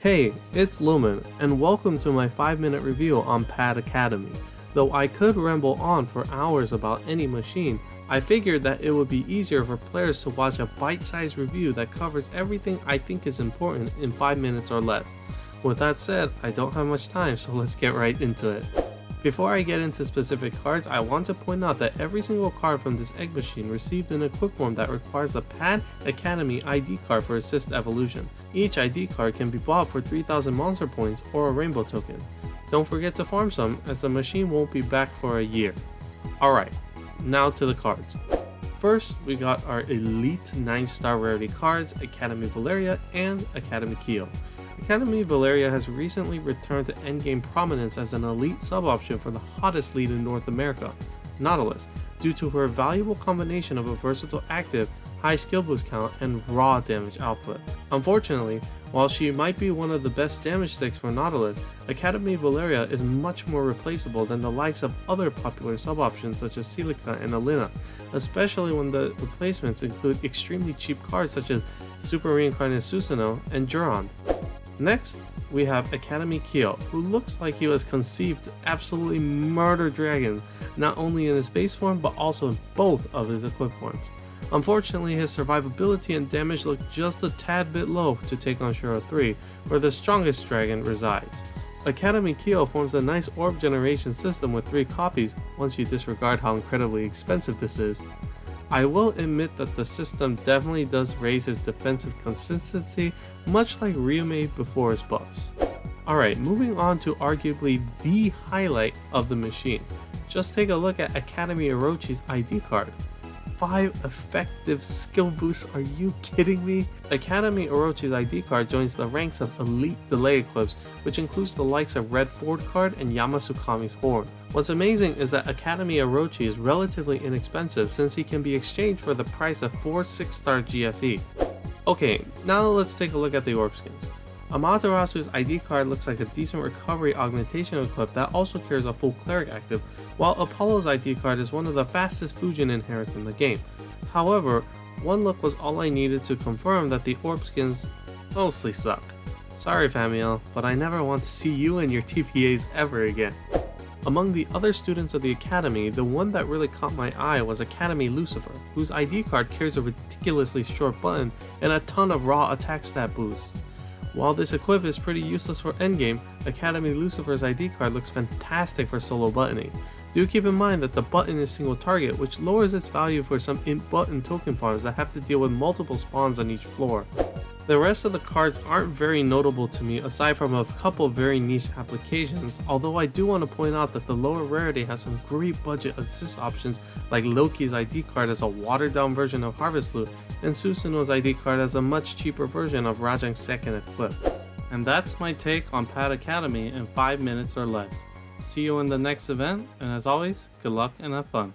Hey, it's Lumen, and welcome to my 5-minute review on Pad Academy. Though I could ramble on for hours about any machine, I figured that it would be easier for players to watch a bite-sized review that covers everything I think is important in 5 minutes or less. With that said, I don't have much time, so let's get right into it. Before I get into specific cards, I want to point out that every single card from this egg machine received an equip form that requires the Pad Academy ID card for Assist Evolution. Each ID card can be bought for 3000 monster points or a rainbow token. Don't forget to farm some, as the machine won't be back for a year. Alright, now to the cards. First, we got our Elite 9-star rarity cards, Academy Valeria and Academy Kyo. Academy Valeria has recently returned to endgame prominence as an elite sub-option for the hottest lead in North America, Nautilus, due to her valuable combination of a versatile active, high skill boost count, and raw damage output. Unfortunately, while she might be one of the best damage sticks for Nautilus, Academy Valeria is much more replaceable than the likes of other popular sub-options such as Silica and Alina, especially when the replacements include extremely cheap cards such as Super Reincarnated Susanoo and Durand. Next, we have Academy Kyo, who looks like he was conceived to absolutely murder dragons, not only in his base form but also in both of his equip forms. Unfortunately, his survivability and damage look just a tad bit low to take on Shuro 3, where the strongest dragon resides. Academy Kyo forms a nice orb generation system with 3 copies, once you disregard how incredibly expensive this is. I will admit that the system definitely does raise his defensive consistency, much like Ryume before his buffs. Alright, moving on to arguably the highlight of the machine. Just take a look at Academy Orochi's ID card. 5 effective skill boosts, are you kidding me? Academy Orochi's ID card joins the ranks of elite delay equips, which includes the likes of Red Ford card and Yamasukami's Horn. What's amazing is that Academy Orochi is relatively inexpensive since he can be exchanged for the price of 4 6-star GFE. Okay, now let's take a look at the Orb Skins. Amaterasu's ID card looks like a decent recovery augmentation equip that also carries a full cleric active, while Apollo's ID card is one of the fastest Fujin inherits in the game. However, one look was all I needed to confirm that the Orb Skins mostly suck. Sorry Famiel, but I never want to see you and your TPAs ever again. Among the other students of the Academy, the one that really caught my eye was Academy Lucifer, whose ID card carries a ridiculously short button and a ton of raw attack stat boosts. While this equip is pretty useless for endgame, Academy Lucifer's ID card looks fantastic for solo buttoning. Do keep in mind that the button is single target, which lowers its value for some in-button token farms that have to deal with multiple spawns on each floor. The rest of the cards aren't very notable to me aside from a couple very niche applications, although I do want to point out that the lower rarity has some great budget assist options like Loki's ID card as a watered down version of Harvest Loot, and Susanoo's ID card as a much cheaper version of Rajang's second equip. And that's my take on Pad Academy in 5 minutes or less. See you in the next event, and as always, good luck and have fun.